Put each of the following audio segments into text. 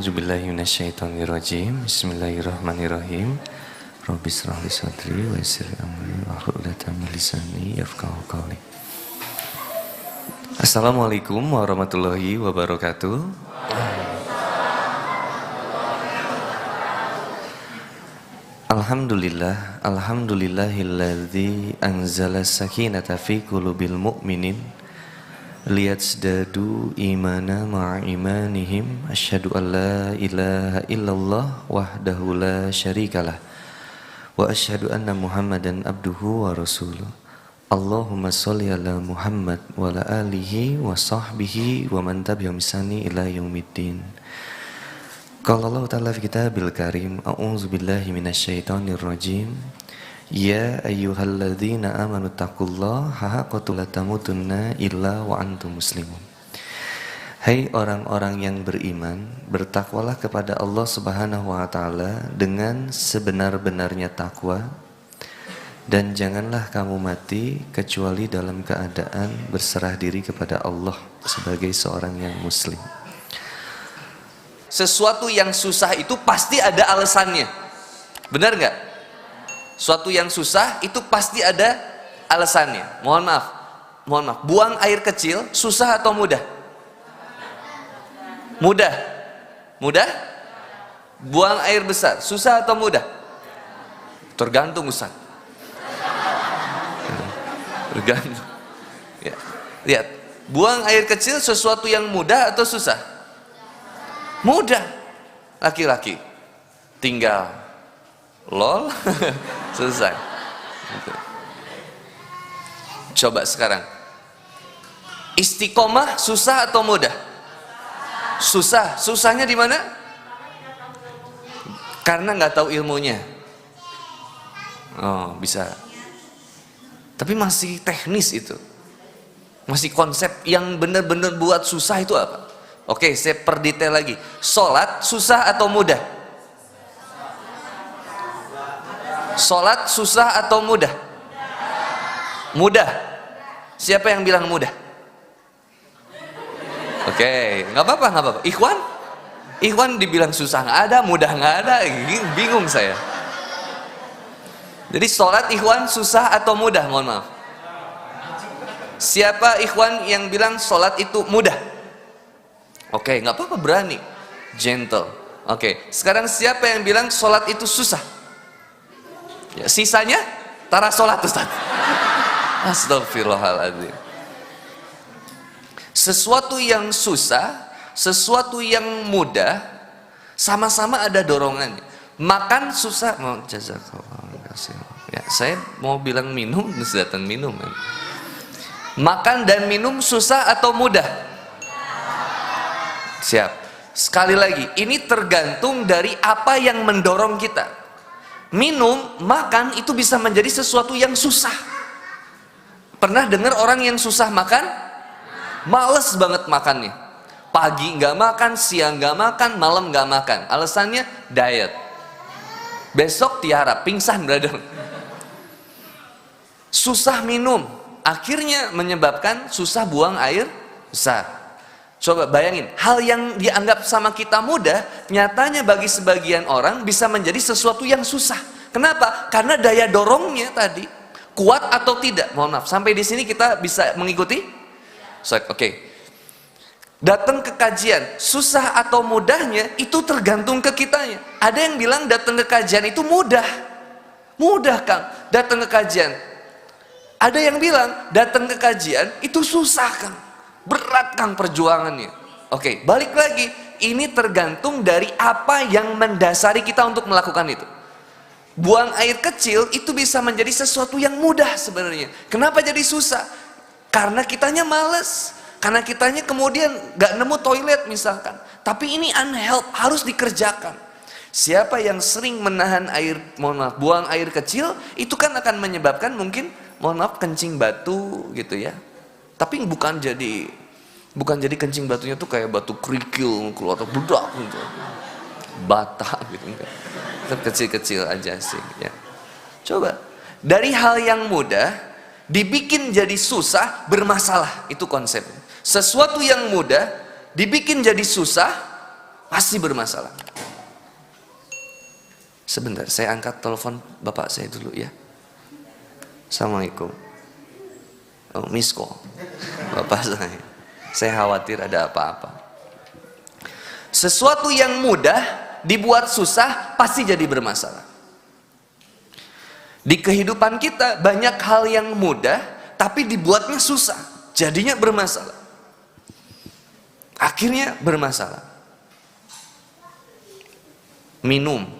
A'udzubillahi minasyaitonirrajim. Bismillahirrahmanirrahim. Rabbi shrah li sadri wa yassir li amri wahlul 'uqdatam min lisani yafqahu qawli. Assalamualaikum warahmatullahi wabarakatuh. Alhamdulillahilladzi anzala sakinata fi qulubil mu'minin liyazdadu imana ma'a imanihim. Asyhadu an la ilaha illallah wahdahu la syarikalah wa asyhadu anna Muhammadan abduhu wa rasuluh. Allahumma sholli ala Muhammad wa ala alihi wa sahbihi wa man tabi'ahum bi ihsan ila yaumiddin. Qala Allah ta'ala fi kitabil karim, a'udzu billahi minasyaitonir rajim. Ya ayyuhalladzina amanu taqullaha haqqa tamutunna illa wa antum muslimun. Hai orang-orang yang beriman, bertakwalah kepada Allah Subhanahu wa taala dengan sebenar-benarnya takwa, dan janganlah kamu mati kecuali dalam keadaan berserah diri kepada Allah sebagai seorang yang muslim. Sesuatu yang susah itu pasti ada alasannya. Benar nggak? Suatu yang susah itu pasti ada alasannya. Mohon maaf. Buang air kecil susah atau mudah? Mudah. Buang air besar susah atau mudah? Tergantung Ustaz. Tergantung. Ya. Lihat, buang air kecil sesuatu yang mudah atau susah? Mudah. Laki-laki tinggal lol selesai. Coba sekarang, istiqomah susah atau mudah? Susah. Susahnya di mana? Karena nggak tahu ilmunya. Oh, bisa. Tapi masih teknis itu. Masih konsep yang benar-benar buat susah itu apa? Oke, saya perdetail lagi. Sholat susah atau mudah? Sholat susah atau mudah? Mudah. Siapa yang bilang mudah? Oke, nggak apa-apa. Ikhwan dibilang susah nggak ada, mudah nggak ada, bingung saya. Jadi sholat ikhwan susah atau mudah? Mohon maaf. Siapa ikhwan yang bilang sholat itu mudah? Oke, nggak apa-apa, berani, gentle. Oke, sekarang siapa yang bilang sholat itu susah? Ya, sisanya tara sholat Ustaz. Astagfirullahaladzim. Sesuatu yang susah, sesuatu yang mudah, sama-sama ada dorongannya. Makan susah, jazakallah. Ya, saya mau bilang minum, terus datang minum. Makan dan minum susah atau mudah? Siap. Sekali lagi, ini tergantung dari apa yang mendorong kita. Minum, makan itu bisa menjadi sesuatu yang susah. Pernah dengar orang yang susah makan? Males banget makannya. Pagi nggak makan, siang nggak makan, malam nggak makan. Alasannya diet. Besok tiara, pingsan brother. Susah minum, akhirnya menyebabkan susah buang air besar. Coba bayangin, hal yang dianggap sama kita mudah, nyatanya bagi sebagian orang bisa menjadi sesuatu yang susah. Kenapa? Karena daya dorongnya tadi kuat atau tidak. Mohon maaf, sampai di sini kita bisa mengikuti? Oke. Datang ke kajian, susah atau mudahnya itu tergantung ke kitanya. Ada yang bilang datang ke kajian itu mudah. Mudah, Kang, datang ke kajian. Ada yang bilang datang ke kajian itu susah, Kang. Berat, Kang, perjuangannya. Oke, balik lagi. Ini tergantung dari apa yang mendasari kita untuk melakukan itu. Buang air kecil itu bisa menjadi sesuatu yang mudah sebenarnya. Kenapa jadi susah? Karena kitanya males. Karena kitanya kemudian gak nemu toilet misalkan. Tapi ini unhealthy, harus dikerjakan. Siapa yang sering menahan air, buang air kecil, itu kan akan menyebabkan mungkin, kencing batu gitu ya. Tapi bukan jadi kencing batunya tuh kayak batu kerikil keluar atau budak gitu. Bata gitu enggak. Kecil-kecil aja sih ya. Coba dari hal yang mudah dibikin jadi susah, bermasalah. Itu konsep. Sesuatu yang mudah dibikin jadi susah, pasti bermasalah. Sebentar, saya angkat telepon bapak saya dulu ya. Assalamualaikum. Oh, miss call. Bapak saya khawatir ada apa-apa. Sesuatu yang mudah dibuat susah pasti jadi bermasalah. Di kehidupan kita banyak hal yang mudah tapi dibuatnya susah, jadinya bermasalah. Akhirnya bermasalah. Minum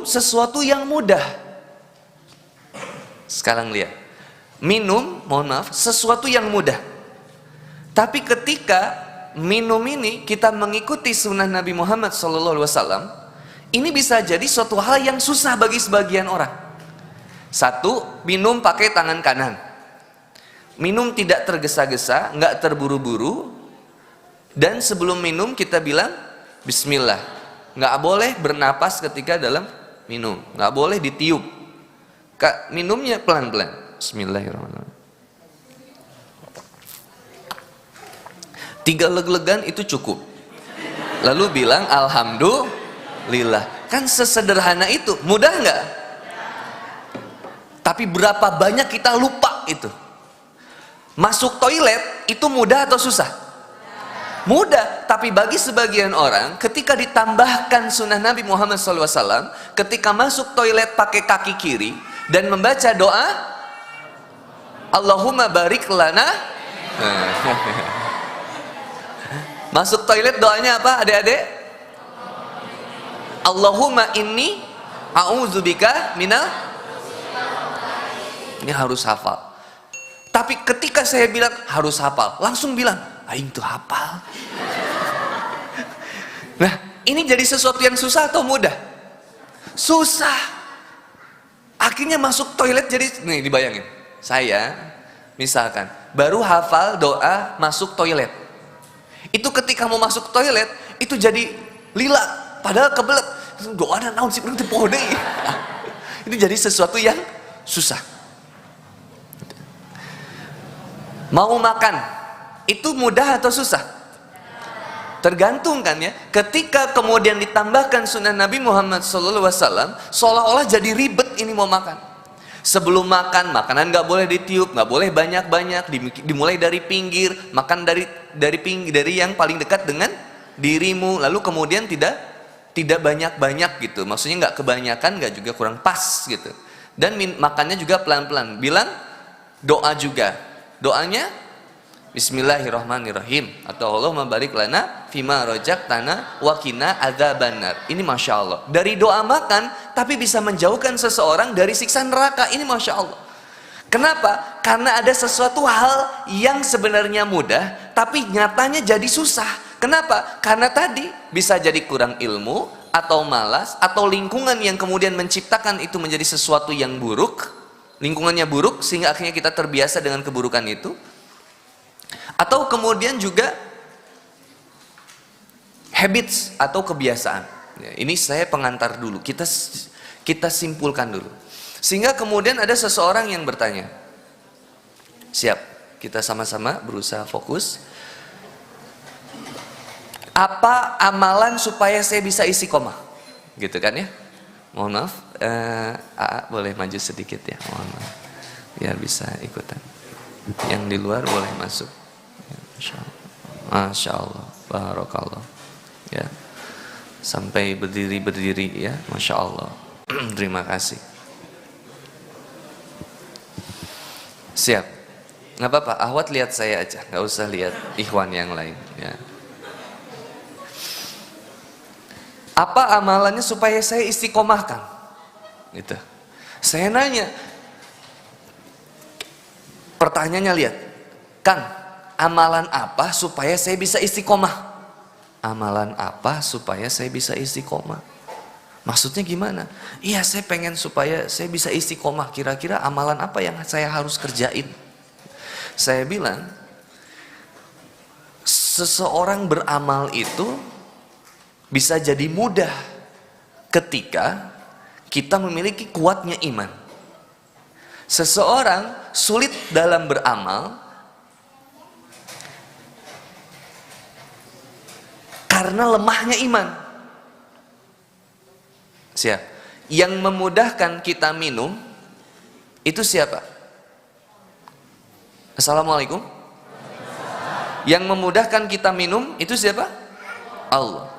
sesuatu yang mudah. Sekarang lihat. Minum, mohon maaf, sesuatu yang mudah. Tapi ketika minum ini kita mengikuti sunnah Nabi Muhammad SAW, ini bisa jadi suatu hal yang susah bagi sebagian orang. Satu, minum pakai tangan kanan. Minum tidak tergesa-gesa, nggak terburu-buru. Dan sebelum minum kita bilang Bismillah. Nggak boleh bernapas ketika dalam minum, nggak boleh ditiup. Minumnya pelan-pelan. Bismillahirrahmanirrahim. 3 leg-legan itu cukup. Lalu bilang Alhamdulillah. Kan sesederhana itu, mudah nggak? Tapi berapa banyak kita lupa itu. Masuk toilet itu mudah atau susah? Mudah, tapi bagi sebagian orang ketika ditambahkan sunnah Nabi Muhammad SAW, ketika masuk toilet pakai kaki kiri dan membaca doa Allahumma barik lana. Masuk toilet doanya apa adik-adik? Allahumma inni a'udzubika minal. Ini harus hafal. Tapi ketika saya bilang harus hafal, langsung bilang aing tuh hafal. Nah, ini jadi sesuatu yang susah atau mudah? Susah. Akhirnya masuk toilet jadi, nih dibayangin. Saya, misalkan, baru hafal doa masuk toilet. Itu ketika mau masuk toilet, itu jadi lila. Padahal kebelet. Doa dan naon sih berarti pohon. Itu jadi sesuatu yang susah. Mau makan, itu mudah atau susah? Tergantung kan ya. Ketika kemudian ditambahkan sunnah Nabi Muhammad SAW, seolah-olah jadi ribet ini mau makan. Sebelum makan, makanan nggak boleh ditiup, nggak boleh banyak-banyak, dimulai dari pinggir, makan dari yang paling dekat dengan dirimu, lalu kemudian tidak banyak-banyak gitu. Maksudnya nggak kebanyakan, nggak juga kurang pas gitu. Dan makannya juga pelan-pelan. Bilang doa juga. Doanya Bismillahirrahmanirrahim atau Allahumma barik lana fima rojaktana wa qina adzabannar. Ini Masya Allah. Dari doa makan tapi bisa menjauhkan seseorang dari siksa neraka. Ini Masya Allah. Kenapa? Karena ada sesuatu hal yang sebenarnya mudah tapi nyatanya jadi susah. Kenapa? Karena tadi bisa jadi kurang ilmu atau malas atau lingkungan yang kemudian menciptakan itu menjadi sesuatu yang buruk. Lingkungannya buruk sehingga akhirnya kita terbiasa dengan keburukan itu. Atau kemudian juga habits atau kebiasaan. Ini saya pengantar dulu. Kita simpulkan dulu. Sehingga kemudian ada seseorang yang bertanya. Siap, kita sama-sama berusaha fokus. Apa amalan supaya saya bisa istiqomah? Gitu kan ya? Mohon maaf, AA boleh maju sedikit ya, mohon maaf. Biar bisa ikutan. Yang di luar boleh masuk. Masya Allah, barakallah. Ya, sampai berdiri ya, Masya Allah. Terima kasih. Siap. Nggak apa-apa, Ahwat lihat saya aja, nggak usah lihat ikhwan yang lain. Ya. Apa amalannya supaya saya istiqomahkan? Gitu. Saya nanya. Pertanyaannya lihat, Kang, amalan apa supaya saya bisa istiqomah? Amalan apa supaya saya bisa istiqomah? Maksudnya gimana? Iya, saya pengen supaya saya bisa istiqomah. Kira-kira amalan apa yang saya harus kerjain? Saya bilang, seseorang beramal itu bisa jadi mudah ketika kita memiliki kuatnya iman. Seseorang sulit dalam beramal karena lemahnya iman. Siap. Yang memudahkan kita minum itu siapa? Assalamualaikum. Yang memudahkan kita minum itu siapa? Allah.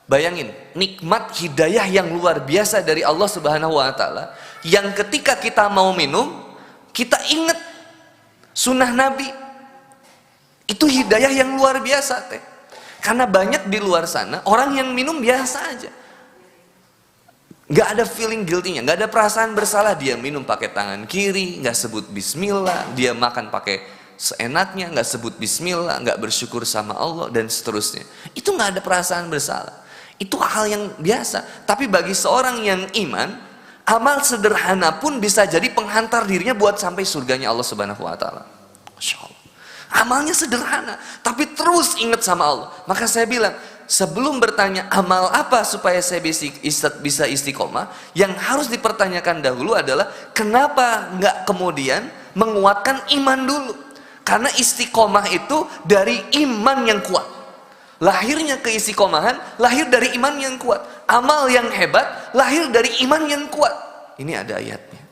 Bayangin, nikmat hidayah yang luar biasa dari Allah Subhanahu wa taala, yang ketika kita mau minum, kita ingat sunnah Nabi. Itu hidayah yang luar biasa, teh. Karena banyak di luar sana orang yang minum biasa aja, nggak ada feeling guilty-nya, nggak ada perasaan bersalah. Dia minum pakai tangan kiri, nggak sebut bismillah. Dia makan pakai seenaknya, nggak sebut bismillah, nggak bersyukur sama Allah, dan seterusnya. Itu nggak ada perasaan bersalah. Itu hal yang biasa. Tapi bagi seorang yang iman, amal sederhana pun bisa jadi penghantar dirinya buat sampai surganya Allah Subhanahu wa taala. Masya Allah. Amalnya sederhana, tapi terus ingat sama Allah. Maka saya bilang, sebelum bertanya amal apa supaya saya bisa istiqomah, yang harus dipertanyakan dahulu adalah kenapa nggak kemudian menguatkan iman dulu? Karena istiqomah itu dari iman yang kuat. Lahirnya keistiqomahan lahir dari iman yang kuat. Amal yang hebat lahir dari iman yang kuat. Ini ada ayatnya.